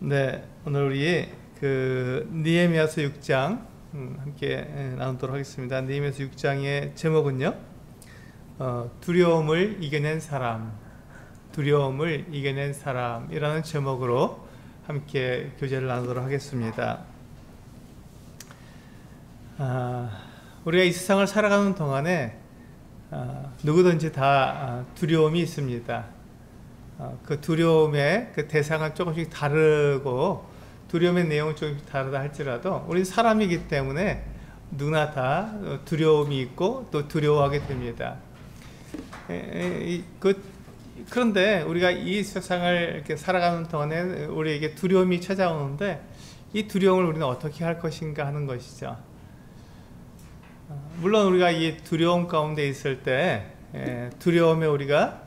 네, 오늘 우리 느헤미야서 6장 함께 나누도록 하겠습니다. 느헤미야서 6장의 제목은요, 두려움을 이겨낸 사람, 두려움을 이겨낸 사람이라는 제목으로 함께 교제를 나누도록 하겠습니다. 우리가 이 세상을 살아가는 동안에 누구든지 다 두려움이 있습니다. 그 두려움의 그 대상은 조금씩 다르고 두려움의 내용은 조금씩 다르다 할지라도 우리는 사람이기 때문에 누구나 다 두려움이 있고 또 두려워하게 됩니다. 그런데 우리가 이 세상을 이렇게 살아가는 동안에 우리에게 두려움이 찾아오는데 이 두려움을 우리는 어떻게 할 것인가 하는 것이죠. 물론 우리가 이 두려움 가운데 있을 때 두려움에 우리가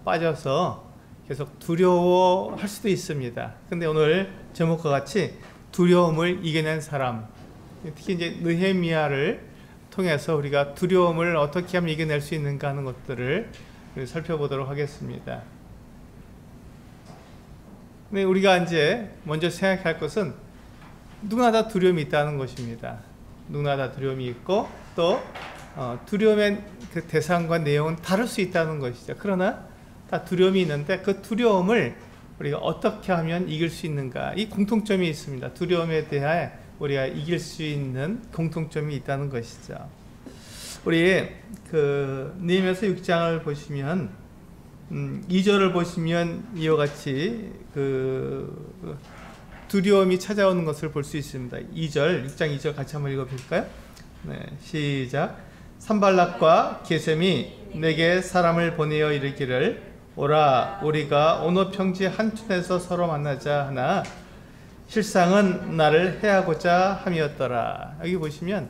빠져서 계속 두려워할 수도 있습니다. 근데 오늘 제목과 같이 두려움을 이겨낸 사람, 특히 이제 느헤미야를 통해서 우리가 두려움을 어떻게 하면 이겨낼 수 있는가 하는 것들을 살펴보도록 하겠습니다. 근데 우리가 이제 먼저 생각할 것은 누구나 다 두려움이 있다는 것입니다. 누구나 다 두려움이 있고 또 두려움의 그 대상과 내용은 다를 수 있다는 것이죠. 그러나 다 두려움이 있는데 그 두려움을 우리가 어떻게 하면 이길 수 있는가, 이 공통점이 있습니다. 두려움에 대해 우리가 이길 수 있는 공통점이 있다는 것이죠. 우리 느헤미야서 6장을 보시면 2절을 보시면 이와 같이 두려움이 찾아오는 것을 볼 수 있습니다. 6장 2절 같이 한번 읽어볼까요? 네, 시작. 산발락과 게셈이 내게 사람을 보내어 이르기를 오라, 우리가 오노 평지 한촌에서 서로 만나자 하나 실상은 나를 해하고자 함이었더라. 여기 보시면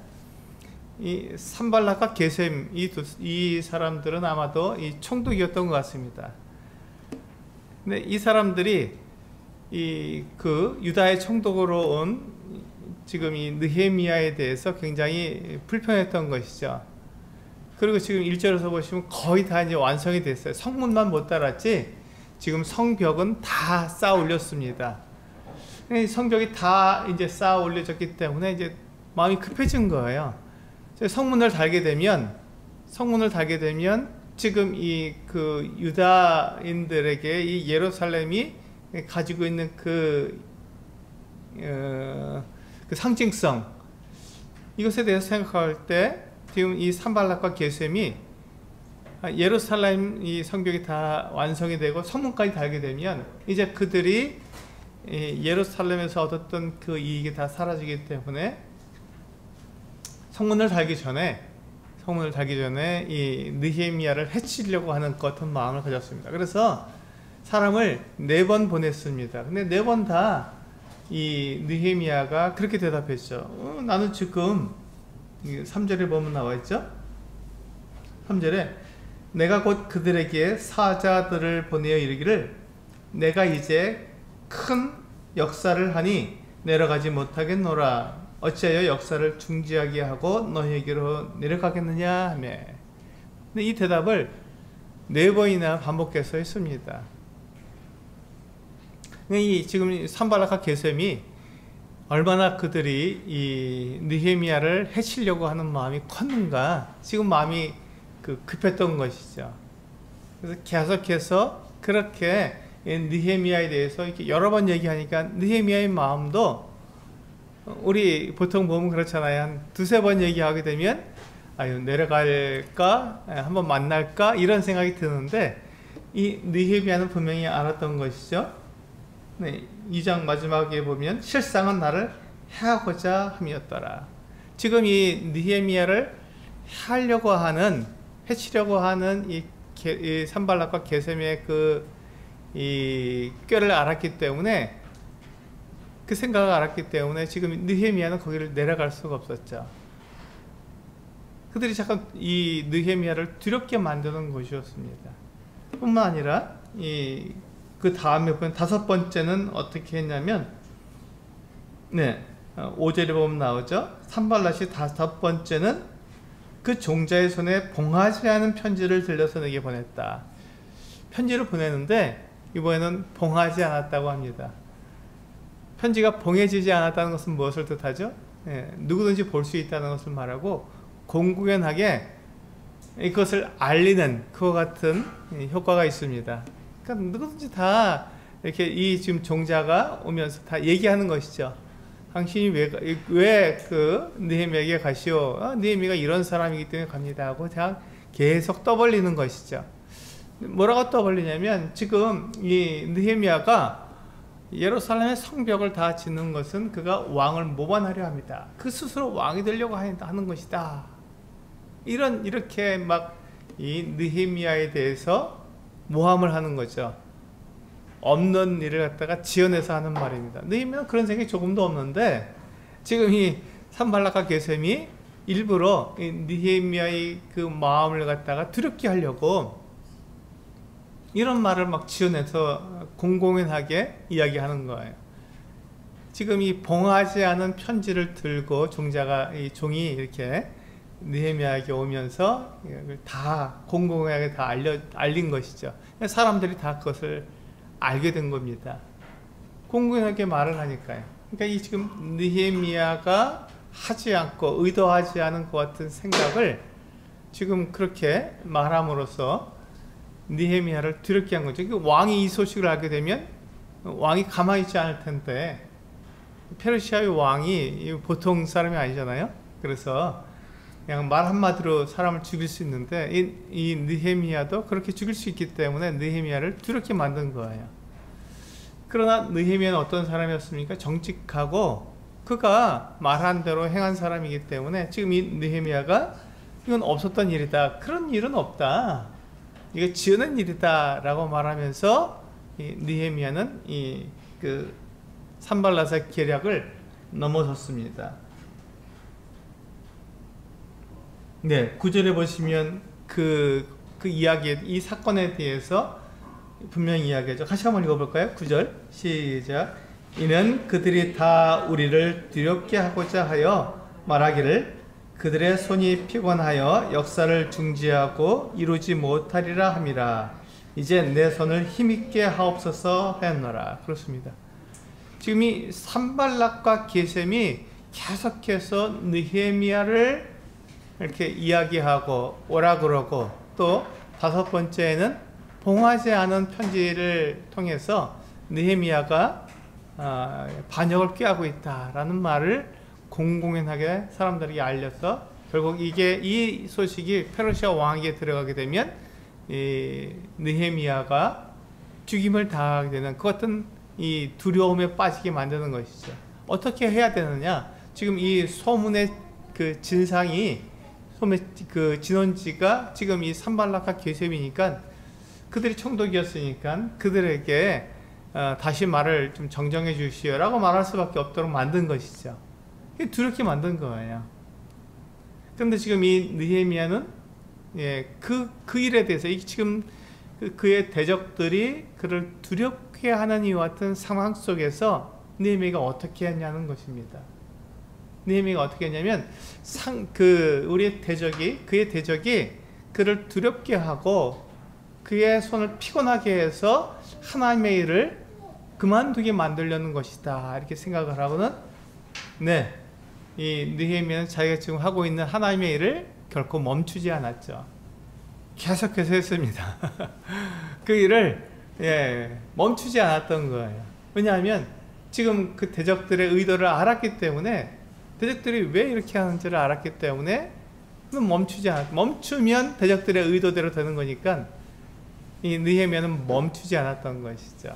이 산발락과 게셈, 이 사람들은 아마도 이 총독이었던 것 같습니다. 근데 이 사람들이 유다의 총독으로 온 지금 이 느헤미야에 대해서 굉장히 불편했던 것이죠. 그리고 지금 1절에서 보시면 거의 다 이제 완성이 됐어요. 성문만 못 달았지 지금 성벽은 다 쌓아 올렸습니다. 성벽이 다 이제 쌓아 올려졌기 때문에 이제 마음이 급해진 거예요. 성문을 달게 되면 지금 유다인들에게 이 예루살렘이 가지고 있는 그 상징성, 이것에 대해서 생각할 때 지금 이 산발락과 게셈이 예루살렘 이 성벽이 다 완성이 되고 성문까지 달게 되면 이제 그들이 예루살렘에서 얻었던 그 이익이 다 사라지기 때문에 성문을 달기 전에 이 느헤미야를 해치려고 하는 어떤 마음을 가졌습니다. 그래서 사람을 4번 보냈습니다. 근데 4번 다 이 느헤미야가 그렇게 대답했죠. 나는 지금 3절에 보면 나와 있죠. 3절에 내가 곧 그들에게 사자들을 보내어 이르기를 내가 이제 큰 역사를 하니 내려가지 못하겠노라. 어찌하여 역사를 중지하게 하고 너희에게로 내려가겠느냐 하며. 근데 이 대답을 4번이나 반복해서 했습니다. 지금 산발락과 게셈이 얼마나 그들이 이 느헤미야를 해치려고 하는 마음이 컸는가, 지금 마음이 급했던 것이죠. 그래서 계속해서 그렇게 느헤미야에 대해서 이렇게 여러 번 얘기하니까 느헤미야의 마음도 우리 보통 보면 그렇잖아요. 한 2-3번 얘기하게 되면 내려갈까, 한번 만날까 이런 생각이 드는데 이 느헤미야는 분명히 알았던 것이죠. 네, 2장 마지막에 보면 실상은 나를 해하고자 함이었더라. 지금 이 느헤미야를 해치려고 하는 이 산발락과 게셈의 이 꾀를 알았기 때문에, 그 생각을 알았기 때문에 지금 느헤미야는 거기를 내려갈 수가 없었죠. 그들이 잠깐 이 느헤미야를 두렵게 만드는 것이었습니다. 뿐만 아니라 그 다음에 보면 5번째는 어떻게 했냐면, 5절에 보면 나오죠. 산발락이 5번째는 그 종자의 손에 봉하지 않은 편지를 들려서 내게 보냈다. 편지를 보내는데 이번에는 봉하지 않았다고 합니다. 편지가 봉해지지 않았다는 것은 무엇을 뜻하죠? 예, 누구든지 볼 수 있다는 것을 말하고 공공연하게 이것을 알리는 그와 같은 효과가 있습니다. 그러니까 누구든지 다 이렇게 이 지금 종자가 오면서 다 얘기하는 것이죠. 당신이 왜 그 느헤미야에게 가시오? 느헤미야가 이런 사람이기 때문에 갑니다 하고 그냥 계속 떠벌리는 것이죠. 뭐라고 떠벌리냐면 지금 이 느헤미야가 예루살렘의 성벽을 다 짓는 것은 그가 왕을 모반하려 합니다. 그 스스로 왕이 되려고 하는 것이다. 이렇게 막 이 느헤미야에 대해서 모함을 하는 거죠. 없는 일을 갖다가 지어내서 하는 말입니다. 느헤미야는 그런 생각이 조금도 없는데 지금 이 산발락과 게셈이 일부러 이 느헤미야의 그 마음을 갖다가 두렵게 하려고 이런 말을 막 지어내서 공공연하게 이야기하는 거예요. 지금 이 봉하지 않은 편지를 들고 이 종이 이렇게 느헤미야에게 오면서 다 공공연하게 다 알린 것이죠. 사람들이 다 그것을 알게 된 겁니다. 공공연하게 말을 하니까요. 그러니까 이 지금 느헤미야가 하지 않고 의도하지 않은 것 같은 생각을 지금 그렇게 말함으로써 느헤미야를 두렵게 한 거죠. 왕이 이 소식을 알게 되면 왕이 가만히 있지 않을 텐데 페르시아의 왕이 보통 사람이 아니잖아요. 그래서 그냥 말 한마디로 사람을 죽일 수 있는데 이 느헤미야도 그렇게 죽일 수 있기 때문에 느헤미야를 두렵게 만든 거예요. 그러나 느헤미야는 어떤 사람이었습니까? 정직하고 그가 말한 대로 행한 사람이기 때문에 지금 이 느헤미야가 이건 없었던 일이다. 그런 일은 없다. 이거 지어낸 일이다 라고 말하면서 이 느헤미야는 그 산발랏의 계략을 넘어섰습니다. 네, 9절에 보시면 그 이야기, 이 사건에 대해서 분명히 이야기하죠. 다시 한번 읽어볼까요? 9절 시작. 이는 그들이 다 우리를 두렵게 하고자 하여 말하기를 그들의 손이 피곤하여 역사를 중지하고 이루지 못하리라 함이라. 이제 내 손을 힘있게 하옵소서 하였노라. 그렇습니다. 지금 이 산발락과 게셈이 계속해서 느헤미야를 이렇게 이야기하고 오라 그러고 또 다섯 번째는 봉하지 않은 편지를 통해서 느헤미야가 반역을 꾀하고 있다라는 말을 공공연하게 사람들에게 알려서 결국 이 소식이 페르시아 왕에게 들어가게 되면 이 느헤미야가 죽임을 당하게 되는 그 같은 이 두려움에 빠지게 만드는 것이죠. 어떻게 해야 되느냐? 지금 이 소문의 그 진상이 소문의 그 진원지가 지금 이 산발락과 게셈이니까 그들이 총독이었으니까 그들에게 다시 말을 좀 정정해 주시오라고 말할 수밖에 없도록 만든 것이죠. 두렵게 만든 거예요. 그런데 지금 이 느헤미야는 그 일에 대해서 지금 그의 대적들이 그를 두렵게 하는 이와 같은 상황 속에서 느헤미야가 어떻게 했냐는 것입니다. 느헤미야가 어떻게 했냐면 그의 대적이 그를 두렵게 하고 그의 손을 피곤하게 해서 하나님의 일을 그만두게 만들려는 것이다 이렇게 생각을 하고는 이 느헤미야는 자기가 지금 하고 있는 하나님의 일을 결코 멈추지 않았죠. 계속해서 했습니다. 그 일을 멈추지 않았던 거예요. 왜냐하면 지금 그 대적들의 의도를 알았기 때문에 대적들이 왜 이렇게 하는지를 알았기 때문에 멈추면 대적들의 의도대로 되는 거니까 이 느헤미야는 멈추지 않았던 것이죠.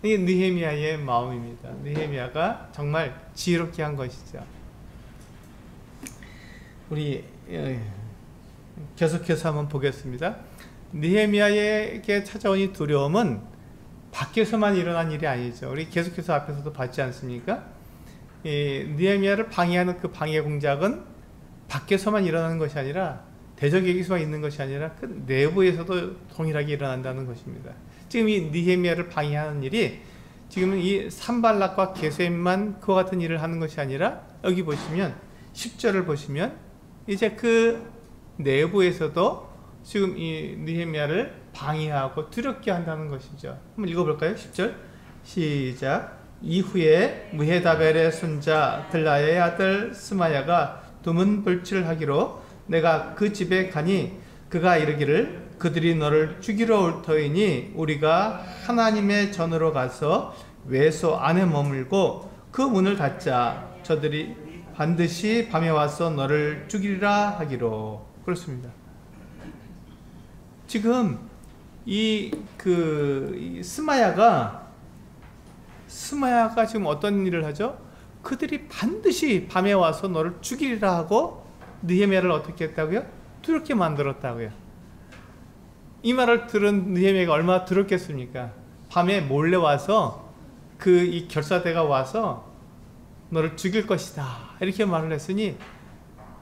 이게 느헤미야의 마음입니다. 느헤미야가 정말 지혜롭게 한 것이죠. 우리 계속해서 한번 보겠습니다. 느헤미야에게 찾아온 이 두려움은 밖에서만 일어난 일이 아니죠. 우리 계속해서 앞에서도 봤지 않습니까? 느헤미야를 방해하는 그 방해 공작은 밖에서만 일어나는 것이 아니라 대적에게서 있는 것이 아니라 그 내부에서도 동일하게 일어난다는 것입니다. 지금 이 느헤미야를 방해하는 일이 지금은 이 산발락과 게셈만 그와 같은 일을 하는 것이 아니라 여기 보시면 10절을 보시면 이제 그 내부에서도 지금 이 느헤미야를 방해하고 두렵게 한다는 것이죠. 한번 읽어볼까요? 10절 시작. 이후에 무헤다벨의 손자 들라의 아들 스마야가 두문불치를 하기로 내가 그 집에 가니 그가 이르기를 그들이 너를 죽이러 올 터이니 우리가 하나님의 전으로 가서 외소 안에 머물고 그 문을 닫자. 저들이 반드시 밤에 와서 너를 죽이리라 하기로. 그렇습니다. 지금 이 스마야가 지금 어떤 일을 하죠? 그들이 반드시 밤에 와서 너를 죽이리라 하고 느헤미야를 어떻게 했다고요? 두렵게 만들었다고요. 이 말을 들은 느헤미야가 얼마나 두렵겠습니까? 밤에 몰래 와서 이 결사대가 와서 너를 죽일 것이다 이렇게 말을 했으니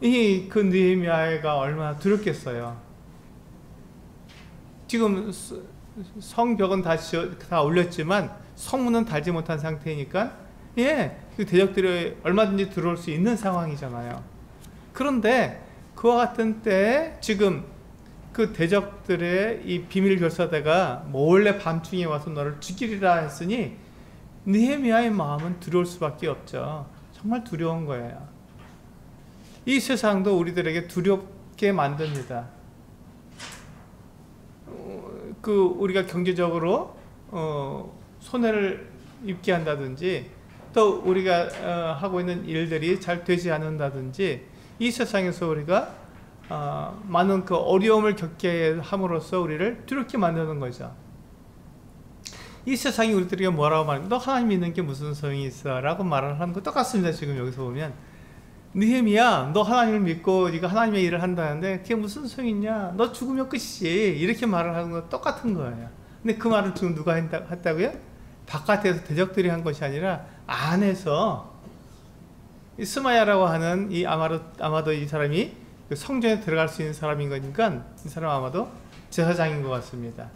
그 느헤미야가 얼마나 두렵겠어요. 지금 성벽은 다 올렸지만 성문은 달지 못한 상태니까 그 대적들이 얼마든지 들어올 수 있는 상황이잖아요. 그런데 그와 같은 때에 지금 그 대적들의 이 비밀 결사대가 몰래 밤중에 와서 너를 죽이리라 했으니 느헤미야의 마음은 두려울 수밖에 없죠. 정말 두려운 거예요. 이 세상도 우리들에게 두렵게 만듭니다. 우리가 경제적으로 손해를 입게 한다든지 또 우리가 하고 있는 일들이 잘 되지 않는다든지 이 세상에서 우리가 많은 어려움을 겪게 함으로써 우리를 두렵게 만드는 거죠. 이 세상이 우리들에게 뭐라고 말합니까? 너 하나님 믿는 게 무슨 소용이 있어? 라고 말을 하는 거 똑같습니다. 지금 여기서 보면 느헤미야 너 하나님을 믿고 네가 하나님의 일을 한다는데 그게 무슨 소용이 있냐? 너 죽으면 끝이지. 이렇게 말을 하는 거 똑같은 거예요. 근데 그 말을 지금 누가 했다고요? 바깥에서 대적들이 한 것이 아니라 안에서 이 스마야라고 하는 아마도 이 사람이 성전에 들어갈 수 있는 사람인 거니까 이 사람 아마도 제사장인 것 같습니다.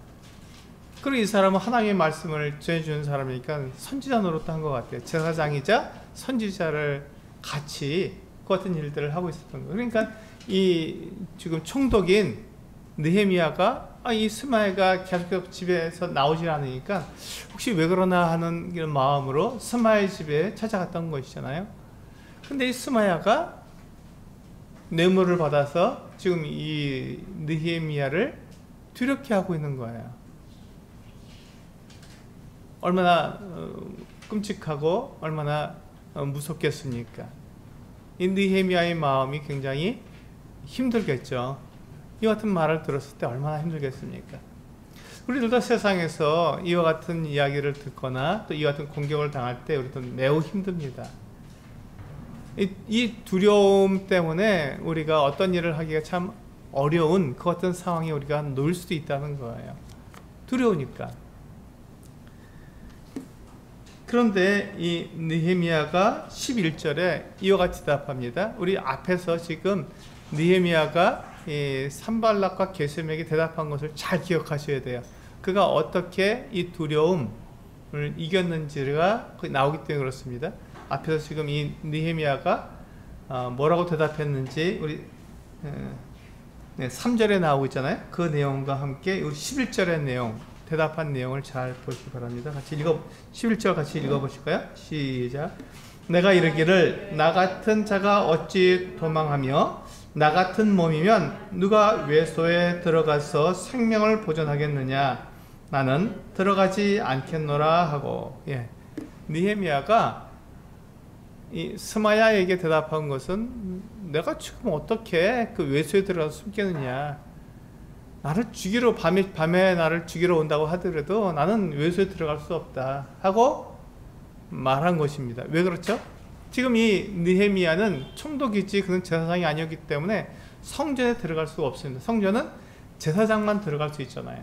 그리고 이 사람은 하나님의 말씀을 전해주는 사람이니까 선지자 노릇도 한 것 같아요. 제사장이자 선지자를 같이 그 같은 일들을 하고 있었던 거예요. 그러니까 이 지금 총독인 느헤미야가 이 스마야가 계속 집에서 나오질 않으니까 혹시 왜 그러나 하는 이런 마음으로 스마야 집에 찾아갔던 것이잖아요. 근데 이 스마야가 뇌물을 받아서 지금 이 느헤미야를 두렵게 하고 있는 거예요. 얼마나 끔찍하고 얼마나 무섭겠습니까? 이 느헤미야의 마음이 굉장히 힘들겠죠. 이 같은 말을 들었을 때 얼마나 힘들겠습니까? 우리들도 세상에서 이와 같은 이야기를 듣거나 또 이 같은 공격을 당할 때 우리도 매우 힘듭니다. 이 두려움 때문에 우리가 어떤 일을 하기가 참 어려운 그 같은 상황에 우리가 놓일 수도 있다는 거예요. 두려우니까. 그런데 이 느헤미야가 11절에 이와 같이 대답합니다. 우리 앞에서 지금 느헤미야가 산발락과 게셈에게 대답한 것을 잘 기억하셔야 돼요. 그가 어떻게 이 두려움을 이겼는지가 나오기 때문에 그렇습니다. 앞에서 지금 이 느헤미야가 뭐라고 대답했는지 우리 3절에 나오고 있잖아요. 그 내용과 함께 11절의 내용, 대답한 내용을 잘 보시기 바랍니다. 11절 같이 읽어보실까요? 시작. 내가 이르기를 나 같은 자가 어찌 도망하며 나 같은 몸이면 누가 외소에 들어가서 생명을 보존하겠느냐? 나는 들어가지 않겠노라 하고. 느헤미야가 이 스마야에게 대답한 것은 내가 지금 어떻게 그 외소에 들어가서 숨겠느냐? 나를 죽이러 밤에 나를 죽이러 온다고 하더라도 나는 외소에 들어갈 수 없다 하고 말한 것입니다. 왜 그렇죠? 지금 이 느헤미야는 총독이지 그는 제사장이 아니었기 때문에 성전에 들어갈 수가 없습니다. 성전은 제사장만 들어갈 수 있잖아요.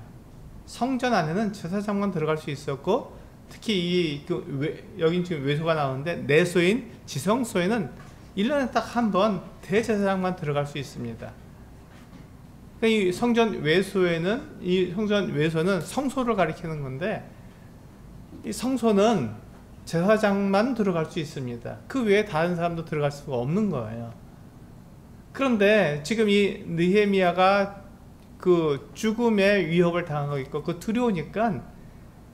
성전 안에는 제사장만 들어갈 수 있었고 특히 여긴 지금 외소가 나오는데 내소인 지성소에는 1년에 딱 한 번 대제사장만 들어갈 수 있습니다. 이 성전 외소는 성소를 가리키는 건데 이 성소는 제사장만 들어갈 수 있습니다. 그 외에 다른 사람도 들어갈 수가 없는 거예요. 그런데 지금 이 느헤미야가 그 죽음의 위협을 당하고 있고 그 두려우니까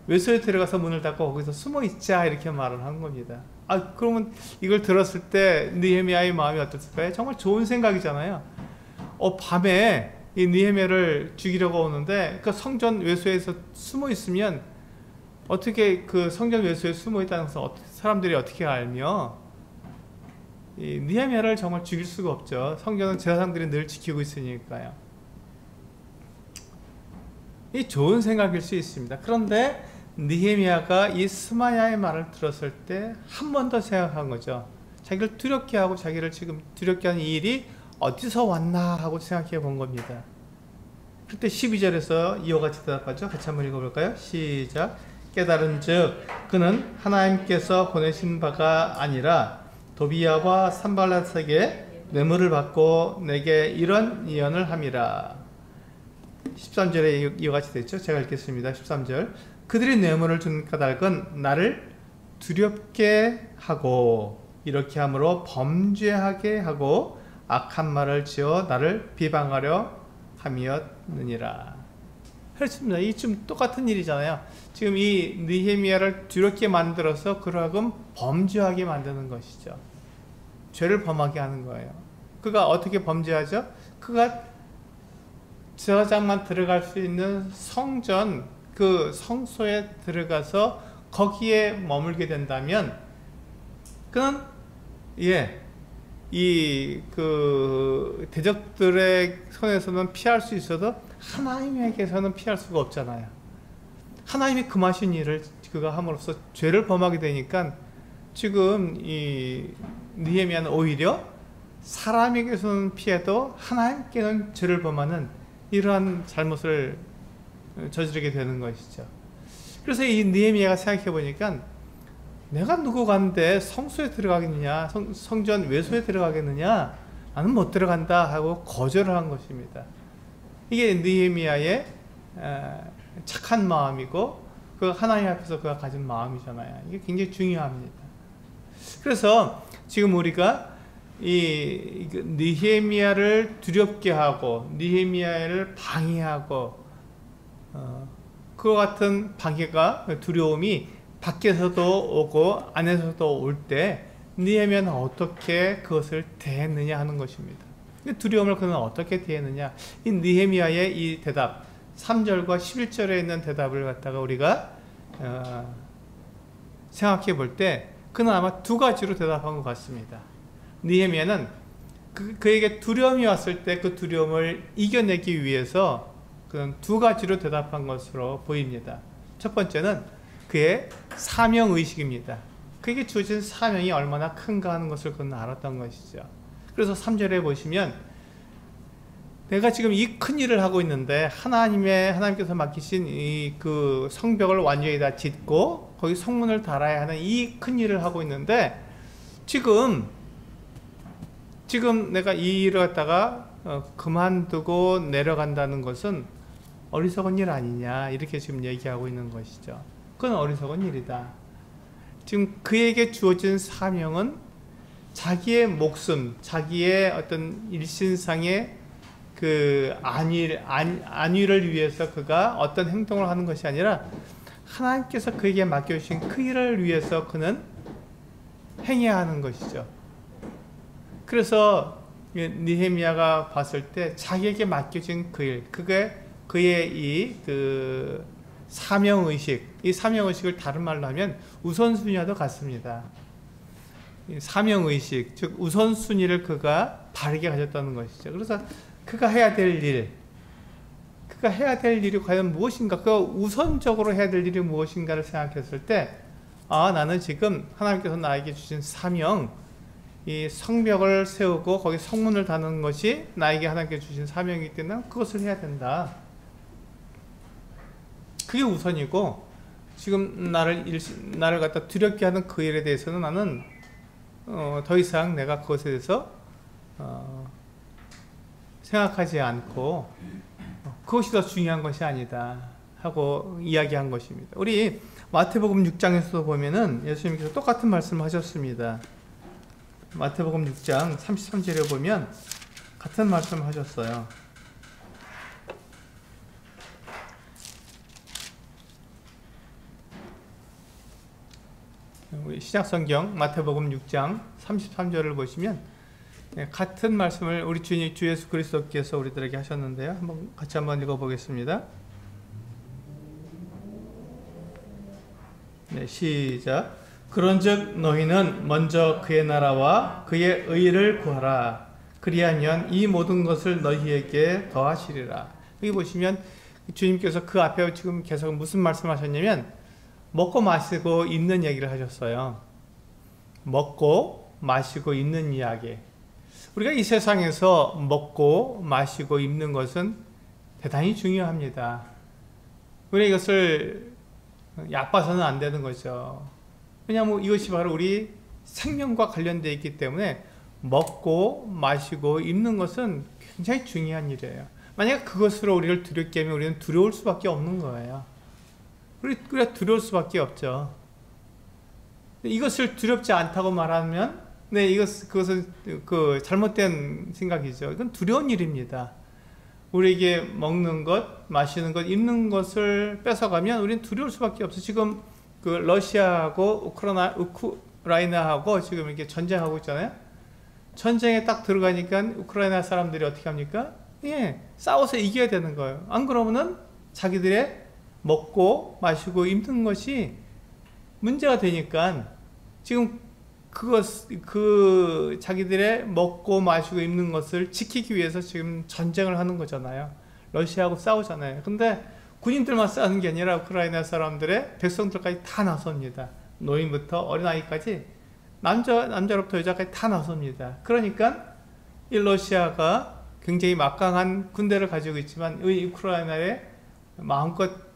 외소에 들어가서 문을 닫고 거기서 숨어 있자 이렇게 말을 한 겁니다. 그러면 이걸 들었을 때 느헤미야의 마음이 어땠을까요? 정말 좋은 생각이잖아요. 밤에 이 느헤미야를 죽이려고 오는데 그 성전 외소에서 숨어 있으면 어떻게 그 성전 외소에 숨어 있다는 것을 사람들이 어떻게 알며 이 느헤미야를 정말 죽일 수가 없죠. 성전은 제사장들이 늘 지키고 있으니까요. 이 좋은 생각일 수 있습니다. 그런데 느헤미야가 이 스마야의 말을 들었을 때 한 번 더 생각한 거죠. 자기를 두렵게 하고 자기를 지금 두렵게 하는 이 일이 어디서 왔나 하고 생각해 본 겁니다. 그때 12절에서 이와 같이 대답하죠. 같이 한번 읽어볼까요? 시작. 깨달은즉 그는 하나님께서 보내신 바가 아니라 도비야와 산발랏에게 뇌물을 받고 내게 이런 예언을 함이라. 13절에 이와 같이 됐죠. 제가 읽겠습니다. 13절. 그들이 뇌물을 준 까닭은 나를 두렵게 하고 이렇게 함으로 범죄하게 하고 악한 말을 지어 나를 비방하려 함이었느니라. 그렇습니다. 이 좀 똑같은 일이잖아요. 지금 이 느헤미야를 두렵게 만들어서 그러하금 범죄하게 만드는 것이죠. 죄를 범하게 하는 거예요. 그가 어떻게 범죄하죠? 그가 제사장만 들어갈 수 있는 성전, 그 성소에 들어가서 거기에 머물게 된다면 그는 대적들의 손에서는 피할 수 있어도 하나님에게서는 피할 수가 없잖아요. 하나님이 금하신 일을 그가 함으로써 죄를 범하게 되니까 지금 이 느헤미야는 오히려 사람에게서는 피해도 하나님께는 죄를 범하는 이러한 잘못을 저지르게 되는 것이죠. 그래서 이 느헤미야가 생각해 보니까 내가 누구 간데 성소에 들어가겠느냐, 성전 외소에 들어가겠느냐, 나는 못 들어간다 하고 거절을 한 것입니다. 이게 느헤미야의 착한 마음이고 그 하나님 앞에서 그가 가진 마음이잖아요. 이게 굉장히 중요합니다. 그래서 지금 우리가 이 느헤미야를 두렵게 하고 느헤미야를 방해하고 그와 같은 방해가 두려움이 밖에서도 오고 안에서도 올 때 느헤미야는 어떻게 그것을 대했느냐 하는 것입니다. 두려움을 그는 어떻게 대했느냐, 이 느헤미야의 이 대답 3절과 11절에 있는 대답을 갖다가 우리가 생각해 볼 때 그는 아마 두 가지로 대답한 것 같습니다. 느헤미야는 그에게 두려움이 왔을 때 그 두려움을 이겨내기 위해서 그는 두 가지로 대답한 것으로 보입니다. 첫 번째는 그의 사명의식입니다. 그에게 주어진 사명이 얼마나 큰가 하는 것을 그는 알았던 것이죠. 그래서 3절에 보시면 내가 지금 이 큰 일을 하고 있는데 하나님께서 맡기신 이 그 성벽을 완전히 다 짓고 거기 성문을 달아야 하는 이 큰 일을 하고 있는데 지금 내가 이 일을 갖다가 그만두고 내려간다는 것은 어리석은 일 아니냐 이렇게 지금 얘기하고 있는 것이죠. 그건 어리석은 일이다. 지금 그에게 주어진 사명은 자기의 목숨, 자기의 어떤 일신상의 그 안위를 위해서 그가 어떤 행동을 하는 것이 아니라 하나님께서 그에게 맡겨주신 그 일을 위해서 그는 행해야 하는 것이죠. 그래서 느헤미야가 봤을 때 자기에게 맡겨진 그 일, 그게 그의 이 그 사명의식, 이 사명의식을 다른 말로 하면 우선순위와도 같습니다. 사명의식, 즉 우선순위를 그가 바르게 가졌다는 것이죠. 그래서 그가 해야 될 일이 과연 무엇인가, 그가 우선적으로 해야 될 일이 무엇인가를 생각했을 때 나는 지금 하나님께서 나에게 주신 사명, 이 성벽을 세우고 거기 성문을 다는 것이 나에게 하나님께 주신 사명이기 때문에 그것을 해야 된다. 그게 우선이고 지금 나를 갖다 두렵게 하는 그 일에 대해서는 나는 더 이상 내가 그것에 대해서 생각하지 않고 그것이 더 중요한 것이 아니다 하고 이야기한 것입니다. 우리 마태복음 6장에서도 보면은 예수님께서 똑같은 말씀을 하셨습니다. 마태복음 6장 33절에 보면 같은 말씀을 하셨어요. 우리 신약성경 마태복음 6장 33절을 보시면 같은 말씀을 우리 주 예수 그리스도께서 우리들에게 하셨는데요. 같이 한번 읽어보겠습니다. 네, 시작. 그런즉 너희는 먼저 그의 나라와 그의 의를 구하라. 그리하면 이 모든 것을 너희에게 더하시리라. 여기 보시면 주님께서 그 앞에 지금 계속 무슨 말씀하셨냐면 먹고 마시고 입는 얘기를 하셨어요. 먹고 마시고 입는 이야기. 우리가 이 세상에서 먹고 마시고 입는 것은 대단히 중요합니다. 우리가 이것을 얕봐서는 안 되는 거죠. 왜냐하면 이것이 바로 우리 생명과 관련되어 있기 때문에 먹고 마시고 입는 것은 굉장히 중요한 일이에요. 만약 그것으로 우리를 두렵게 하면 우리는 두려울 수밖에 없는 거예요. 우리가 두려울 수밖에 없죠. 이것을 두렵지 않다고 말하면, 네, 그것은 잘못된 생각이죠. 이건 두려운 일입니다. 우리에게 먹는 것, 마시는 것, 입는 것을 뺏어가면 우리는 두려울 수밖에 없어요. 지금 러시아하고 우크라이나하고 지금 이렇게 전쟁하고 있잖아요. 전쟁에 딱 들어가니까 우크라이나 사람들이 어떻게 합니까? 예, 싸워서 이겨야 되는 거예요. 안 그러면은 자기들의 먹고 마시고 입는 것이 문제가 되니까 지금 자기들의 먹고 마시고 입는 것을 지키기 위해서 지금 전쟁을 하는 거잖아요. 러시아하고 싸우잖아요. 근데 군인들만 싸우는 게 아니라 우크라이나 사람들의 백성들까지 다 나섭니다. 노인부터 어린아이까지 남자로부터 여자까지 다 나섭니다. 그러니까 이 러시아가 굉장히 막강한 군대를 가지고 있지만 이 우크라이나에 마음껏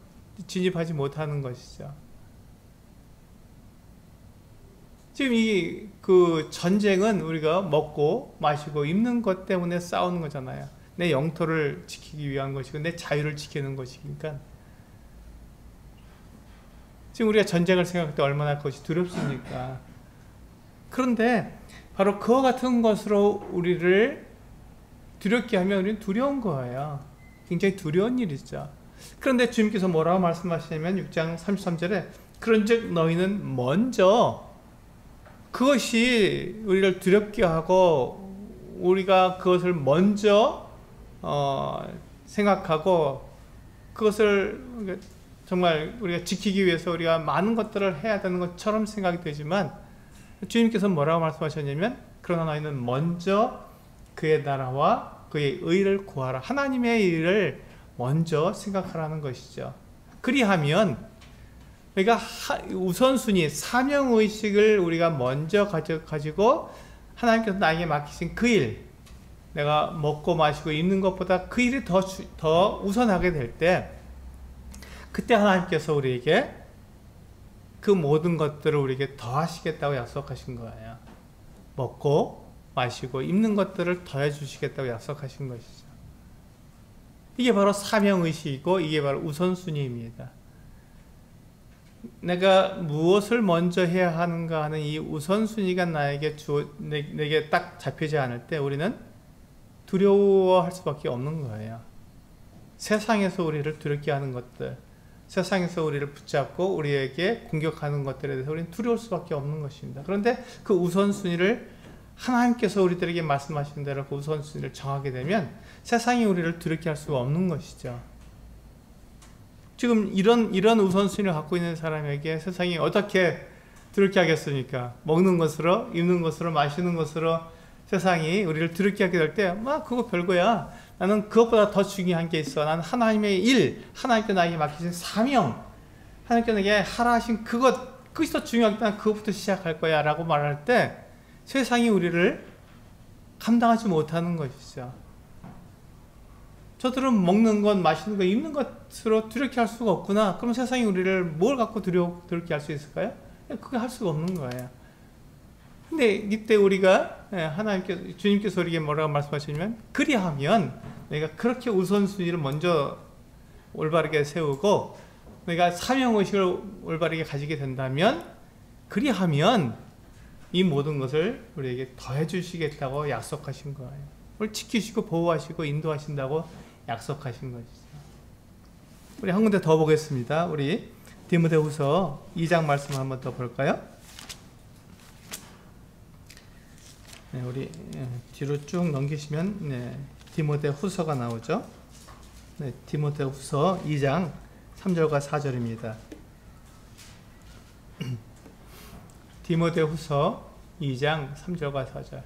진입하지 못하는 것이죠. 지금 그 전쟁은 우리가 먹고 마시고 입는 것 때문에 싸우는 거잖아요. 내 영토를 지키기 위한 것이고 내 자유를 지키는 것이니까. 지금 우리가 전쟁을 생각할 때 얼마나 그것이 두렵습니까? 그런데 바로 그와 같은 것으로 우리를 두렵게 하면 우리는 두려운 거예요. 굉장히 두려운 일이죠. 그런데 주님께서 뭐라고 말씀하시냐면 6장 33절에 그런즉 너희는 먼저 그것이 우리를 두렵게 하고 우리가 그것을 먼저 생각하고 그것을 정말 우리가 지키기 위해서 우리가 많은 것들을 해야 되는 것처럼 생각이 되지만 주님께서 뭐라고 말씀하셨냐면 그러나 너희는 먼저 그의 나라와 그의 의를 구하라. 하나님의 일을 먼저 생각하라는 것이죠. 그리하면 우리가 우선순위, 사명의식을 우리가 먼저 가지고 하나님께서 나에게 맡기신 그 일, 내가 먹고 마시고 입는 것보다 그 일이 더 우선하게 될 때 그때 하나님께서 우리에게 그 모든 것들을 우리에게 더하시겠다고 약속하신 거예요. 먹고 마시고 입는 것들을 더해 주시겠다고 약속하신 것이죠. 이게 바로 사명의식이고 이게 바로 우선순위입니다. 내가 무엇을 먼저 해야 하는가 하는 이 우선순위가 내게 딱 잡히지 않을 때 우리는 두려워할 수밖에 없는 거예요. 세상에서 우리를 두렵게 하는 것들, 세상에서 우리를 붙잡고 우리에게 공격하는 것들에 대해서 우리는 두려울 수밖에 없는 것입니다. 그런데 그 우선순위를 하나님께서 우리들에게 말씀하신 대로 그 우선순위를 정하게 되면 세상이 우리를 두렵게 할 수가 없는 것이죠. 지금 이런 우선순위를 갖고 있는 사람에게 세상이 어떻게 두렵게 하겠습니까? 먹는 것으로, 입는 것으로, 마시는 것으로 세상이 우리를 두렵게 하게 될 때, 그거 별거야. 나는 그것보다 더 중요한 게 있어. 나는 하나님의 일, 하나님께 나에게 맡기신 사명, 하나님께 나에게 하라 하신 그것이 더 중요하기 때문에 그것부터 시작할 거야 라고 말할 때 세상이 우리를 감당하지 못하는 것이죠. 저들은 먹는 것, 마시는 것, 입는 것으로 두렵게 할 수가 없구나. 그럼 세상이 우리를 뭘 갖고 두렵게 할 수 있을까요? 그게 할 수가 없는 거예요. 근데 이때 우리가 주님께서 우리에게 뭐라고 말씀하시냐면 그리하면 내가 그렇게 우선순위를 먼저 올바르게 세우고 내가 사명의식을 올바르게 가지게 된다면 그리하면 이 모든 것을 우리에게 더해 주시겠다고 약속하신 거예요. 우리 지키시고 보호하시고 인도하신다고 약속하신 것이죠. 우리 한 군데 더 보겠습니다. 우리 디모데후서 2장 말씀 한번 더 볼까요? 네, 우리 뒤로 쭉 넘기시면 네, 디모데 후서가 나오죠. 네, 디모데 후서 2장 3절과 4절입니다. 디모데 후서 2장 3절과 4절.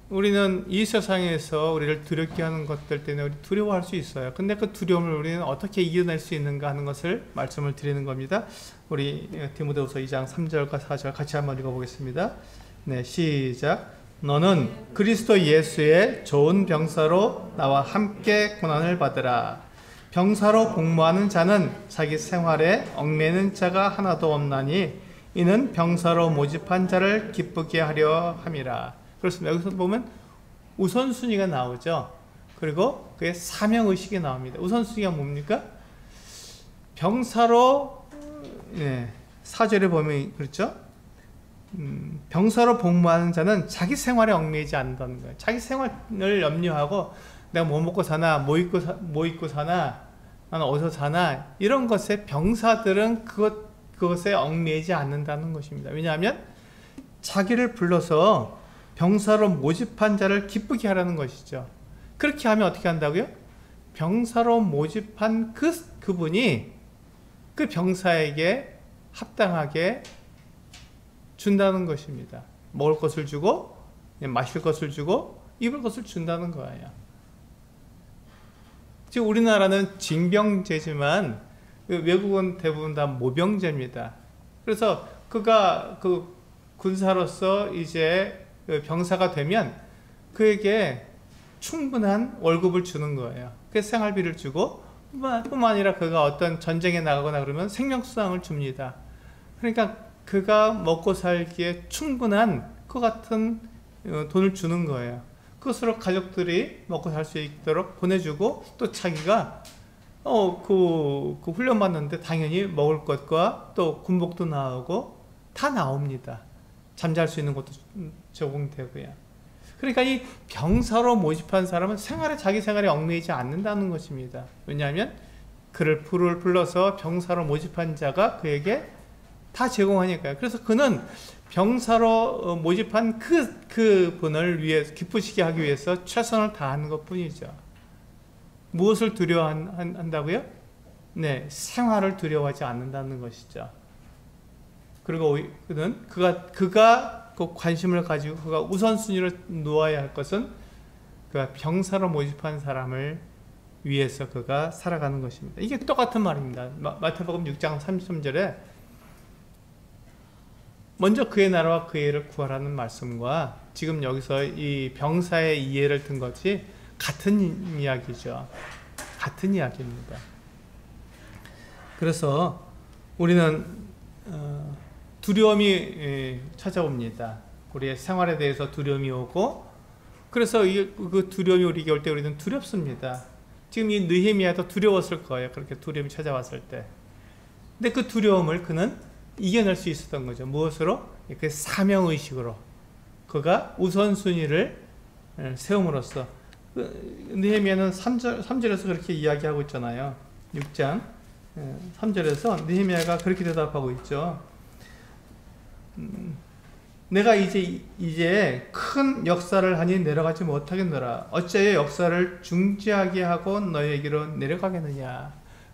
우리는 이 세상에서 우리를 두렵게 하는 것들 때문에 우리 두려워할 수 있어요. 근데 그 두려움을 우리는 어떻게 이겨낼 수 있는가 하는 것을 말씀을 드리는 겁니다. 우리 디모데후서 2장 3절과 4절 같이 한번 읽어보겠습니다. 네, 시작. 너는 그리스도 예수의 좋은 병사로 나와 함께 고난을 받으라. 병사로 복무하는 자는 자기 생활에 얽매이는 자가 하나도 없나니 이는 병사로 모집한 자를 기쁘게 하려 함이라. 그렇습니다. 여기서 보면 우선순위가 나오죠. 그리고 그의 사명의식이 나옵니다. 우선순위가 뭡니까? 병사로, 네, 4절에 보면 그렇죠. 병사로 복무하는 자는 자기 생활에 얽매이지 않는다는 거예요. 자기 생활을 염려하고 내가 뭐 먹고 사나, 뭐 입고 사나, 나는 어디서 사나, 이런 것에 병사들은 그것에 얽매이지 않는다는 것입니다. 왜냐하면 자기를 불러서 병사로 모집한 자를 기쁘게 하라는 것이죠. 그렇게 하면 어떻게 한다고요? 병사로 모집한 그분이 그 병사에게 합당하게 준다는 것입니다. 먹을 것을 주고, 마실 것을 주고, 입을 것을 준다는 거예요. 지금 우리나라는 징병제지만 외국은 대부분 다 모병제입니다. 그래서 그가 그 군사로서 이제 병사가 되면 그에게 충분한 월급을 주는 거예요. 그래서 생활비를 주고 뿐만 아니라 그가 어떤 전쟁에 나가거나 그러면 생명수당을 줍니다. 그러니까 그가 먹고 살기에 충분한 그 같은 돈을 주는 거예요. 그것으로 가족들이 먹고 살 수 있도록 보내주고 또 자기가 그 훈련 받는데 당연히 먹을 것과 또 군복도 나오고 다 나옵니다. 잠잘 수 있는 것도 제공되고요. 그러니까 이 병사로 모집한 사람은 자기 생활에 얽매이지 않는다는 것입니다. 왜냐하면 그를 불러서 병사로 모집한 자가 그에게 다 제공하니까요. 그래서 그는 병사로 모집한 그 분을 위해 기쁘시게 하기 위해서 최선을 다하는 것 뿐이죠. 무엇을 두려워한다고요? 네, 생활을 두려워하지 않는다는 것이죠. 그리고 그는 그가 그 관심을 가지고 그가 우선순위로 놓아야 할 것은 그가 병사로 모집한 사람을 위해서 그가 살아가는 것입니다. 이게 똑같은 말입니다. 마태복음 6장 33절에 먼저 그의 나라와 그의 일을 구하라는 말씀과 지금 여기서 이 병사의 이해를 든 것이 같은 이야기죠. 같은 이야기입니다. 그래서 우리는 두려움이 찾아옵니다. 우리의 생활에 대해서 두려움이 오고, 그래서 그 두려움이 우리에게 올 때 우리는 두렵습니다. 지금 이 느헤미야도 두려웠을 거예요. 그렇게 두려움이 찾아왔을 때. 근데 그 두려움을 그는 이겨낼 수 있었던 거죠. 무엇으로? 그 사명의식으로. 그가 우선순위를 세움으로써. 느헤미야는 3절에서 그렇게 이야기하고 있잖아요. 6장 3절에서 느헤미야가 그렇게 대답하고 있죠. 내가 이제 큰 역사를 하니 내려가지 못하겠노라. 어찌하여 역사를 중지하게 하고 너희에게로 내려가겠느냐.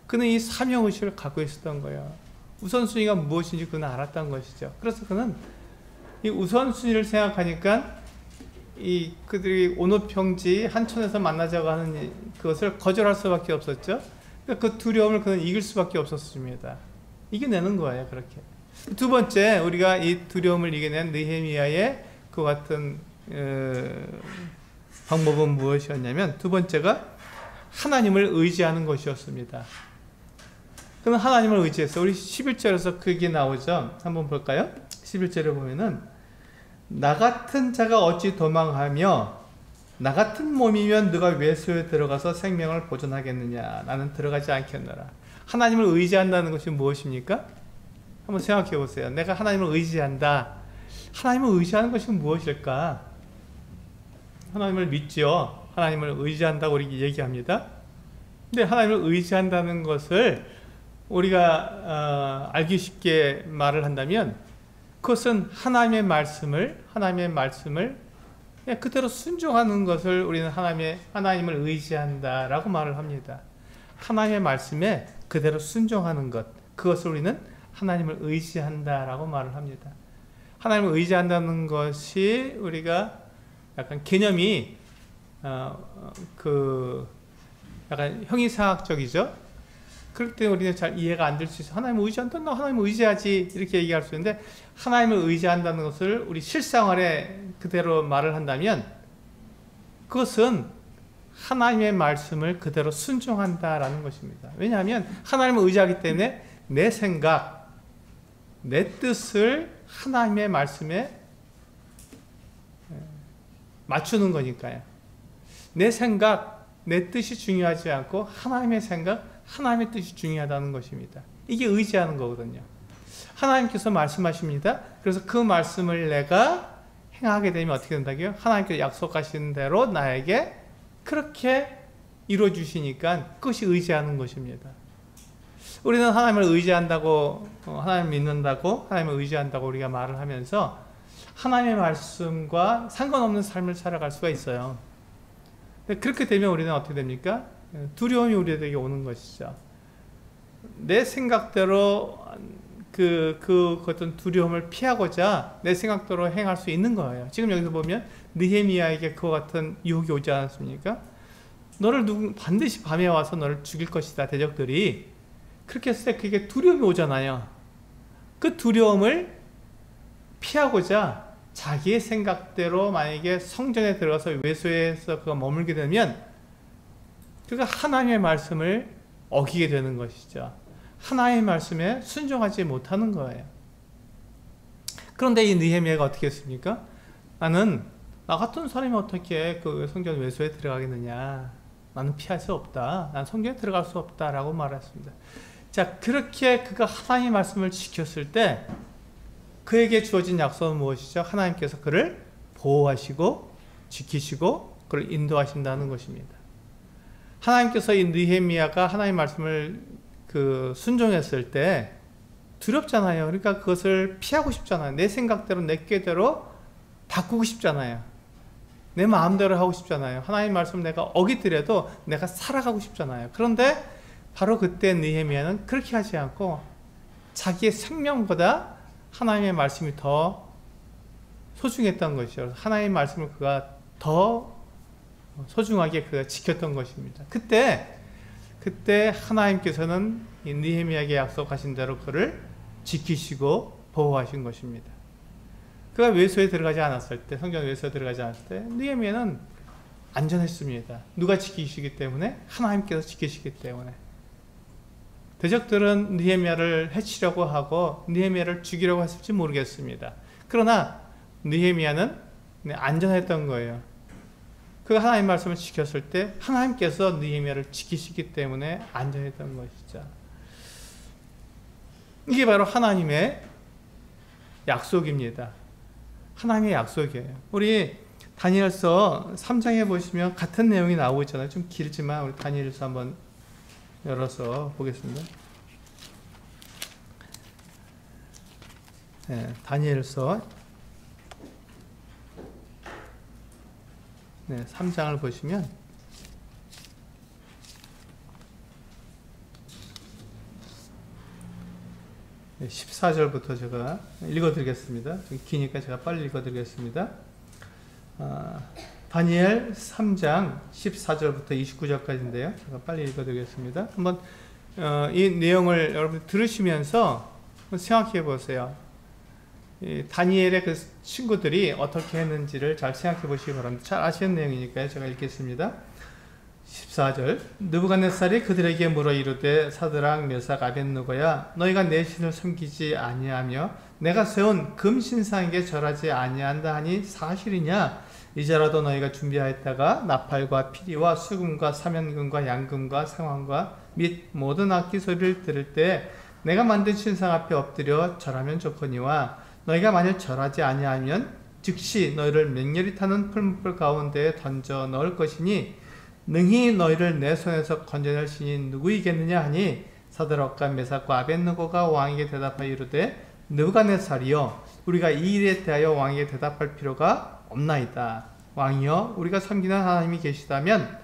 그는 이 사명의식을 갖고 있었던 거예요. 우선순위가 무엇인지 그는 알았던 것이죠. 그래서 그는 이 우선순위를 생각하니까 그들이 온오평지 한촌에서 만나자고 하는 그것을 거절할 수밖에 없었죠. 그러니까 그 두려움을 그는 이길 수밖에 없었습니다. 이겨내는 거예요. 그렇게. 두 번째, 우리가 이 두려움을 이겨낸 느헤미야의 그 같은 방법은 무엇이었냐면, 두 번째가 하나님을 의지하는 것이었습니다. 그는 하나님을 의지했어요. 우리 11절에서 그게 나오죠. 한번 볼까요? 11절에 보면은 나 같은 자가 어찌 도망하며 나 같은 몸이면 누가 외소에 들어가서 생명을 보존하겠느냐. 나는 들어가지 않겠노라. 하나님을 의지한다는 것이 무엇입니까? 한번 생각해 보세요. 내가 하나님을 의지한다. 하나님을 의지하는 것이 무엇일까? 하나님을 믿죠. 하나님을 의지한다고 우리 얘기합니다. 근데 하나님을 의지한다는 것을 우리가 알기 쉽게 말을 한다면 그것은 하나님의 말씀을 그냥 그대로 순종하는 것을 우리는 하나님을 의지한다라고 말을 합니다. 하나님의 말씀에 그대로 순종하는 것, 그것을 우리는 하나님을 의지한다라고 말을 합니다. 하나님을 의지한다는 것이 우리가 약간 개념이 약간 형이상학적이죠. 그럴 때 우리는 잘 이해가 안 될 수 있어요. 하나님을 의지한다? 나 하나님을 의지하지. 이렇게 얘기할 수 있는데, 하나님을 의지한다는 것을 우리 실생활에 그대로 말을 한다면, 그것은 하나님의 말씀을 그대로 순종한다라는 것입니다. 왜냐하면 하나님을 의지하기 때문에 내 생각, 내 뜻을 하나님의 말씀에 맞추는 거니까요. 내 생각, 내 뜻이 중요하지 않고 하나님의 생각, 하나님의 뜻이 중요하다는 것입니다. 이게 의지하는 거거든요. 하나님께서 말씀하십니다. 그래서 그 말씀을 내가 행하게 되면 어떻게 된다고요? 하나님께서 약속하신 대로 나에게 그렇게 이루어주시니까 그것이 의지하는 것입니다. 우리는 하나님을 의지한다고, 하나님을 믿는다고, 하나님을 의지한다고 우리가 말을 하면서 하나님의 말씀과 상관없는 삶을 살아갈 수가 있어요. 근데 그렇게 되면 우리는 어떻게 됩니까? 두려움이 우리에게 오는 것이죠. 내 생각대로 그 어떤 두려움을 피하고자 내 생각대로 행할 수 있는 거예요. 지금 여기서 보면 느헤미야에게 그와 같은 유혹이 오지 않았습니까? 너를 반드시 밤에 와서 너를 죽일 것이다, 대적들이. 그렇게 했을 때 그게 두려움이 오잖아요. 그 두려움을 피하고자 자기의 생각대로 만약에 성전에 들어가서 외소에서 그가 머물게 되면 그가 하나님의 말씀을 어기게 되는 것이죠. 하나님의 말씀에 순종하지 못하는 거예요. 그런데 이 느헤미야가 어떻게 했습니까? 나 같은 사람이 어떻게 그 성전 외소에 들어가겠느냐. 나는 피할 수 없다. 난 성전에 들어갈 수 없다. 라고 말했습니다. 자, 그렇게 그가 하나님의 말씀을 지켰을 때 그에게 주어진 약속은 무엇이죠? 하나님께서 그를 보호하시고 지키시고 그를 인도하신다는 것입니다. 하나님께서 이 느헤미야가 하나님의 말씀을 순종했을 때 두렵잖아요. 그러니까 그것을 피하고 싶잖아요. 내 생각대로 내 꾀대로 바꾸고 싶잖아요. 내 마음대로 하고 싶잖아요. 하나님 말씀 내가 어기더라도 내가 살아가고 싶잖아요. 그런데 바로 그때 느헤미야는 그렇게 하지 않고 자기의 생명보다 하나님의 말씀이 더 소중했던 것이죠. 하나님의 말씀을 그가 더 소중하게 그가 지켰던 것입니다. 그때 하나님께서는 이 느헤미야에게 약속하신 대로 그를 지키시고 보호하신 것입니다. 그가 외소에 들어가지 않았을 때, 성전 외소에 들어가지 않았을 때 느헤미야는 안전했습니다. 누가 지키시기 때문에? 하나님께서 지키시기 때문에. 대적들은 느헤미야를 해치려고 하고 느헤미야를 죽이려고 했을지 모르겠습니다. 그러나 느헤미야는 안전했던 거예요. 그가 하나님의 말씀을 지켰을 때 하나님께서 느헤미야를 지키시기 때문에 안전했던 것이죠. 이게 바로 하나님의 약속입니다. 하나님의 약속이에요. 우리 다니엘서 3장에 보시면 같은 내용이 나오고 있잖아요. 좀 길지만 우리 다니엘서 한번 열어서 보겠습니다. 네, 다니엘서 3장을 보시면 14절부터 제가 읽어드리겠습니다. 좀 기니까 제가 빨리 읽어드리겠습니다. 다니엘 3장 14절부터 29절까지인데요. 제가 빨리 읽어드리겠습니다. 한번 이 내용을 여러분 들으시면서 생각해 보세요. 다니엘의 그 친구들이 어떻게 했는지를 잘 생각해 보시기 바랍니다. 잘 아시는 내용이니까요. 제가 읽겠습니다. 14절 느부갓네살이 그들에게 물어 이르되 사드락 메삭 아벳느고야 너희가 내 신을 섬기지 아니하며 내가 세운 금신상에게 절하지 아니한다 하니 사실이냐? 이제라도 너희가 준비하였다가 나팔과 피리와 수금과 사면금과 양금과 상황과 및 모든 악기 소리를 들을 때 내가 만든 신상 앞에 엎드려 절하면 좋거니와 너희가 만일 절하지 아니하면 즉시 너희를 맹렬히 타는 풀무불 가운데에 던져 넣을 것이니 능히 너희를 내 손에서 건져낼 신이 누구이겠느냐 하니 사드락과 메삭과 아벳느고가 왕에게 대답하여 이르되 느부갓네살이여 우리가 이 일에 대하여 왕에게 대답할 필요가 없나이다. 왕이여, 우리가 섬기는 하나님이 계시다면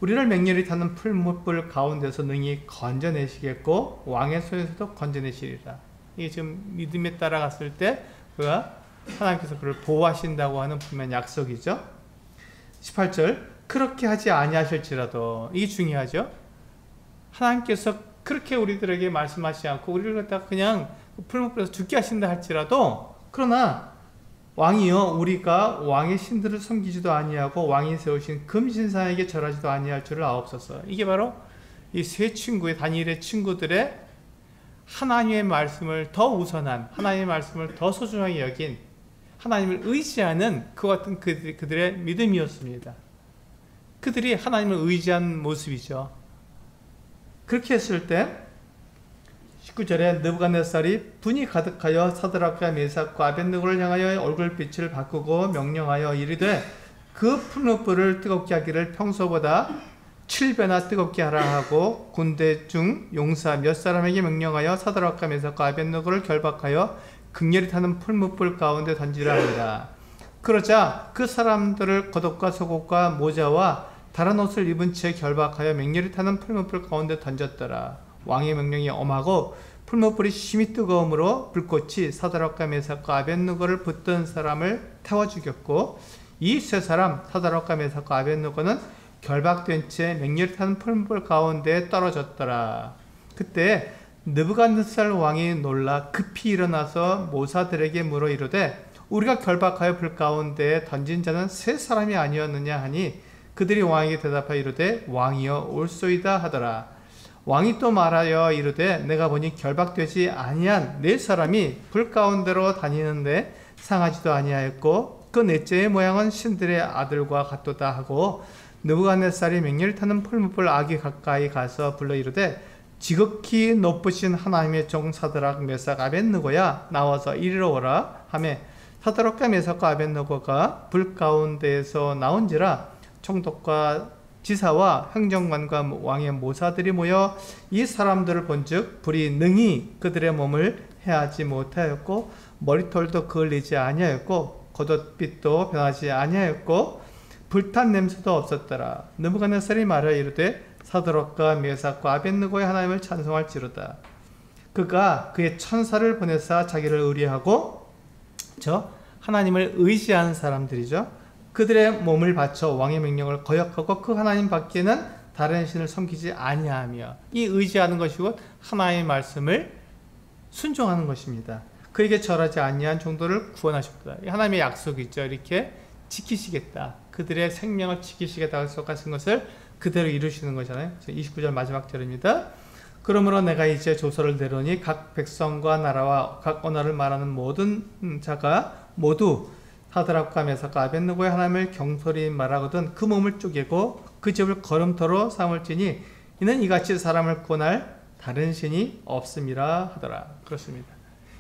우리를 맹렬히 타는 풀무불 가운데서 능히 건져내시겠고 왕의 손에서도 건져내시리라. 이게 지금 믿음에 따라갔을 때 그가 하나님께서 그를 보호하신다고 하는 분명 약속이죠. 18절, 그렇게 하지 아니하실지라도, 이게 중요하죠. 하나님께서 그렇게 우리들에게 말씀하시지 않고 우리를 갖다가 그냥 풀무불에서 죽게 하신다 할지라도, 그러나 왕이여, 우리가 왕의 신들을 섬기지도 아니하고 왕이 세우신 금신상에게 절하지도 아니할 줄을 아옵소서. 이게 바로 이 세 친구의, 다니엘의 친구들의 하나님의 말씀을 더 우선한, 하나님의 말씀을 더 소중하게 여긴, 하나님을 의지하는 그 같은 그들의 믿음이었습니다. 그들이 하나님을 의지한 모습이죠. 그렇게 했을 때 19절에 느부갓네살이 분이 가득하여 사드락과 메삭과 아벳느고를 향하여 얼굴빛을 바꾸고 명령하여 이르되 그 풀무불을 뜨겁게 하기를 평소보다 7배나 뜨겁게 하라 하고 군대 중 용사 몇 사람에게 명령하여 사드락과 메삭과 아벳느고를 결박하여 극렬히 타는 풀무불 가운데 던지라 합니다. 그러자 그 사람들을 겉옷과 속옷과 모자와 다른 옷을 입은 채 결박하여 맹렬히 타는 풀무불 가운데 던졌더라. 왕의 명령이 엄하고 풀무불이 심히 뜨거움으로 불꽃이 사드락과 메삭과 아벳느고를 붙든 사람을 태워 죽였고, 이 세 사람 사드락과 메삭과 아벳느고는 결박된 채 맹렬히 타는 풀무불 가운데 떨어졌더라. 그때 느부갓네살 왕이 놀라 급히 일어나서 모사들에게 물어 이르되 우리가 결박하여 불 가운데 던진 자는 세 사람이 아니었느냐 하니 그들이 왕에게 대답하여 이르되 왕이여 올소이다 하더라. 왕이 또 말하여 이르되 내가 보니 결박되지 아니한 네 사람이 불 가운데로 다니는데 상하지도 아니하였고 그 넷째의 모양은 신들의 아들과 같도다 하고, 느부갓네살이 맹렬히 타는 풀무불 악이 가까이 가서 불러 이르되 지극히 높으신 하나님의 종 사드락 메삭 아벳느고야 나와서 이리로 오라 하며 사드락과 메삭과 아벳느고가 불 가운데에서 나온지라 총독과 지사와 행정관과 왕의 모사들이 모여 이 사람들을 본즉 불이 능히 그들의 몸을 해하지 못하였고 머리털도 그을리지 아니하였고 겉옷빛도 변하지 아니하였고 불탄 냄새도 없었더라. 느부갓네살이 말하여 이르되 사드락과 메삭과 아벳느고의 하나님을 찬송할지로다. 그가 그의 천사를 보내사 자기를 의뢰하고, 하나님을 의지하는 사람들이죠. 그들의 몸을 바쳐 왕의 명령을 거역하고 그 하나님 밖에는 다른 신을 섬기지 아니하며, 이 의지하는 것이고 하나님의 말씀을 순종하는 것입니다. 그에게 절하지 아니한 정도를 구원하셨다. 하나님의 약속이 있죠. 이렇게 지키시겠다. 그들의 생명을 지키시겠다 약속하신 것을 그대로 이루시는 거잖아요. 29절 마지막 절입니다. 그러므로 내가 이제 조서를 내려니 각 백성과 나라와 각 언어를 말하는 모든 자가 모두 사드락과 메삭과 아벳느고의 하나님을 경솔히 말하거든 그 몸을 쪼개고 그 집을 거름터로 삼을지니 이는 이같이 사람을 구원할 다른 신이 없음이라 하더라. 그렇습니다.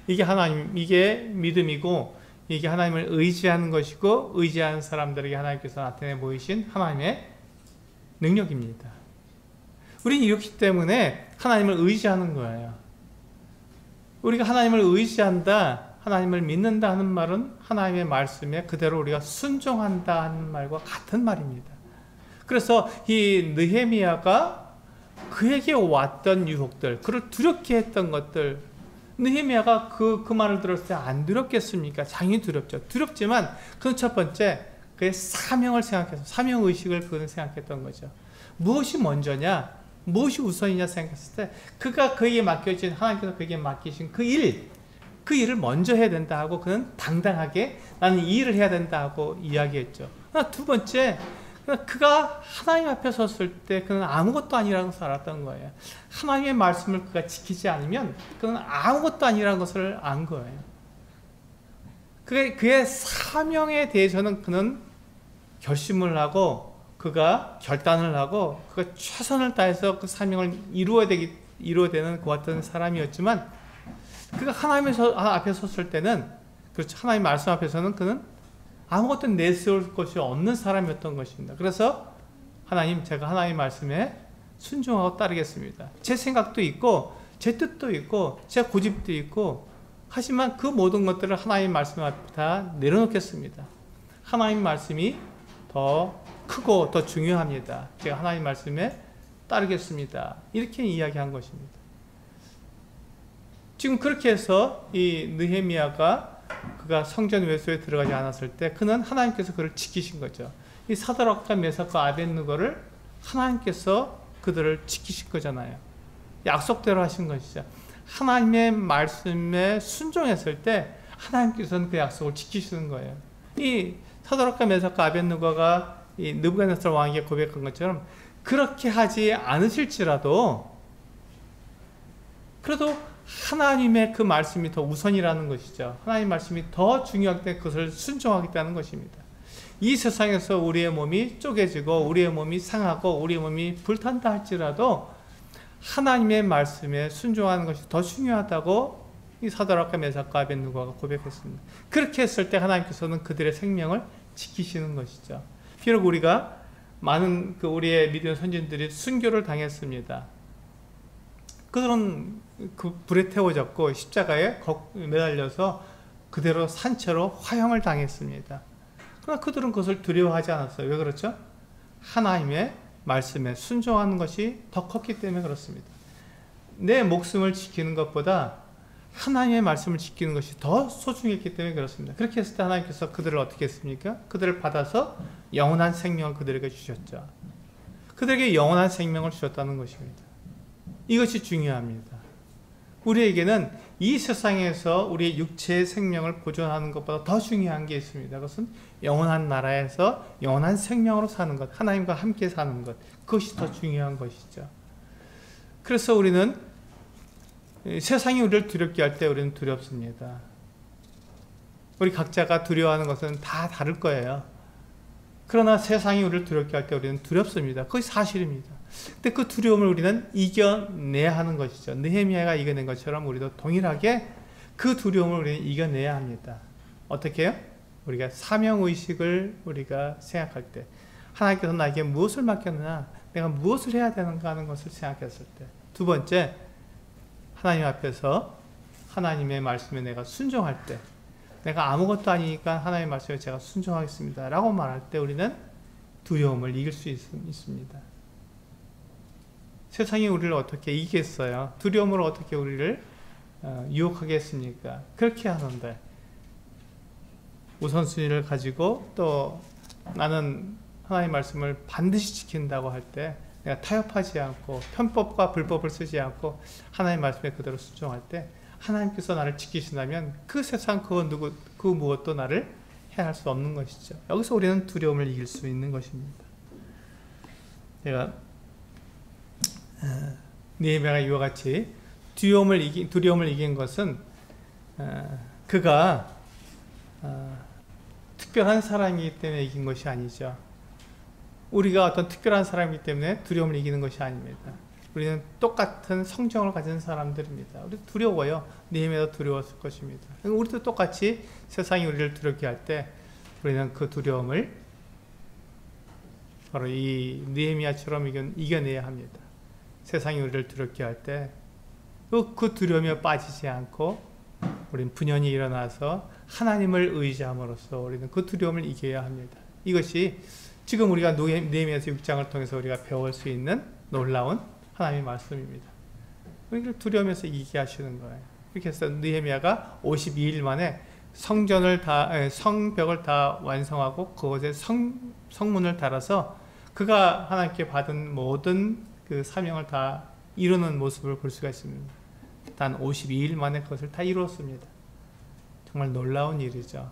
이게 하나님, 이게 믿음이고 이게 하나님을 의지하는 것이고 의지하는 사람들에게 하나님께서 나타내 보이신 하나님의 능력입니다. 우리는 이렇기 때문에 하나님을 의지하는 거예요. 우리가 하나님을 의지한다, 하나님을 믿는다 하는 말은 하나님의 말씀에 그대로 우리가 순종한다 하는 말과 같은 말입니다. 그래서 이 느헤미야가 그에게 왔던 유혹들, 그를 두렵게 했던 것들, 느헤미야가 그 말을 들었을 때 안 두렵겠습니까? 당연히 두렵죠. 두렵지만 그건 첫 번째 그의 사명을 생각해서, 사명의식을 그는 생각했던 거죠. 무엇이 먼저냐, 무엇이 우선이냐 생각했을 때 그가 그에게 맡겨진, 하나님께서 그에게 맡기신 그 일을 먼저 해야 된다 하고 그는 당당하게 나는 이 일을 해야 된다 하고 이야기했죠. 두 번째, 그가 하나님 앞에 섰을 때 그는 아무것도 아니라는 것을 알았던 거예요. 하나님의 말씀을 그가 지키지 않으면 그는 아무것도 아니라는 것을 안 거예요. 그의 사명에 대해서는 그는 결심을 하고 결단을 하고 그가 최선을 다해서 그 사명을 이루어야 되는 그 같은 사람이었지만, 그가 하나님 앞에 섰을 때는, 그렇죠, 하나님 말씀 앞에서는 그는 아무것도 내세울 것이 없는 사람이었던 것입니다. 그래서 하나님, 제가 하나님 말씀에 순종하고 따르겠습니다. 제 생각도 있고 제 뜻도 있고 제 고집도 있고 하지만 그 모든 것들을 하나님 말씀 앞에 다 내려놓겠습니다. 하나님 말씀이 더 크고 더 중요합니다. 제가 하나님 말씀에 따르겠습니다. 이렇게 이야기한 것입니다. 지금 그렇게 해서 이 느헤미야가 그가 성전 외소에 들어가지 않았을 때 그는 하나님께서 그를 지키신 거죠. 이 사드락과 메삭과 아벳느고를 하나님께서 그들을 지키신 거잖아요. 약속대로 하신 것이죠. 하나님의 말씀에 순종했을 때 하나님께서는 그 약속을 지키시는 거예요. 이 사드락과 메삭과 아벳느고가 이 느부갓네살 왕에게 고백한 것처럼 그렇게 하지 않으실지라도 그래도 하나님의 그 말씀이 더 우선이라는 것이죠. 하나님 말씀이 더 중요하기 때문에 그것을 순종하겠다는 것입니다. 이 세상에서 우리의 몸이 쪼개지고 우리의 몸이 상하고 우리의 몸이 불탄다 할지라도 하나님의 말씀에 순종하는 것이 더 중요하다고 이 사드락과 메삭과 아벳느고가 고백했습니다. 그렇게 했을 때 하나님께서는 그들의 생명을 지키시는 것이죠. 비록 우리가 많은 우리의 믿음 선진들이 순교를 당했습니다. 그들은 그 불에 태워졌고 십자가에 매달려서 그대로 산채로 화형을 당했습니다. 그러나 그들은 그것을 두려워하지 않았어요. 왜 그렇죠? 하나님의 말씀에 순종하는 것이 더 컸기 때문에 그렇습니다. 내 목숨을 지키는 것보다 하나님의 말씀을 지키는 것이 더 소중했기 때문에 그렇습니다. 그렇게 했을 때 하나님께서 그들을 어떻게 했습니까? 그들을 받아서 영원한 생명을 그들에게 주셨죠. 그들에게 영원한 생명을 주셨다는 것입니다. 이것이 중요합니다. 우리에게는 이 세상에서 우리의 육체의 생명을 보존하는 것보다 더 중요한 게 있습니다. 그것은 영원한 나라에서 영원한 생명으로 사는 것, 하나님과 함께 사는 것, 그것이 더 중요한 것이죠. 그래서 우리는 세상이 우리를 두렵게 할 때 우리는 두렵습니다. 우리 각자가 두려워하는 것은 다 다를 거예요. 그러나 세상이 우리를 두렵게 할 때 우리는 두렵습니다. 그것이 사실입니다. 근데 그 두려움을 우리는 이겨내야 하는 것이죠. 느헤미야가 이겨낸 것처럼 우리도 동일하게 그 두려움을 우리는 이겨내야 합니다. 어떻게 해요? 우리가 사명의식을 우리가 생각할 때 하나님께서 나에게 무엇을 맡겼느냐, 내가 무엇을 해야 되는가 하는 것을 생각했을 때, 두 번째, 하나님 앞에서 하나님의 말씀에 내가 순종할 때, 내가 아무것도 아니니까 하나님의 말씀에 제가 순종하겠습니다 라고 말할 때 우리는 두려움을 이길 수 있습니다. 세상이 우리를 어떻게 이기겠어요? 두려움으로 어떻게 우리를 유혹하겠습니까? 그렇게 하는데 우선순위를 가지고 또 나는 하나님의 말씀을 반드시 지킨다고 할 때 내가 타협하지 않고 편법과 불법을 쓰지 않고 하나님의 말씀에 그대로 순종할 때 하나님께서 나를 지키신다면 그 세상 그 무엇도 나를 해할 수 없는 것이죠. 여기서 우리는 두려움을 이길 수 있는 것입니다. 제가 느헤미야가 이와 같이 두려움을 이긴 것은 그가 특별한 사람이기 때문에 이긴 것이 아니죠. 우리가 어떤 특별한 사람이기 때문에 두려움을 이기는 것이 아닙니다. 우리는 똑같은 성정을 가진 사람들입니다. 우리 두려워요. 느헤미야도 두려웠을 것입니다. 우리도 똑같이 세상이 우리를 두렵게 할 때 우리는 그 두려움을 바로 이 느헤미야처럼 이겨내야 합니다. 세상이 우리를 두렵게 할 때 그 두려움에 빠지지 않고 우리는 분연히 일어나서 하나님을 의지함으로써 우리는 그 두려움을 이겨야 합니다. 이것이 지금 우리가 느헤미야서 6장을 통해서 우리가 배울 수 있는 놀라운 하나님의 말씀입니다. 우리를 두려움에서 이기게 하시는 거예요. 이렇게 해서 느헤미야가 52일 만에 성벽을 다 완성하고 그곳에 성문을 달아서 그가 하나님께 받은 모든 그 사명을 다 이루는 모습을 볼 수가 있습니다. 단 52일 만에 그것을 다 이루었습니다. 정말 놀라운 일이죠.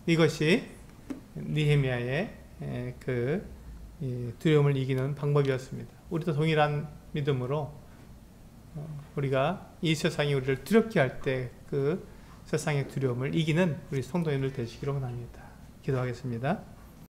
이것이 느헤미야의 그 두려움을 이기는 방법이었습니다. 우리도 동일한 믿음으로 우리가 이 세상이 우리를 두렵게 할 때 그 세상의 두려움을 이기는 우리 성도님들 되시기를 원합니다. 기도하겠습니다.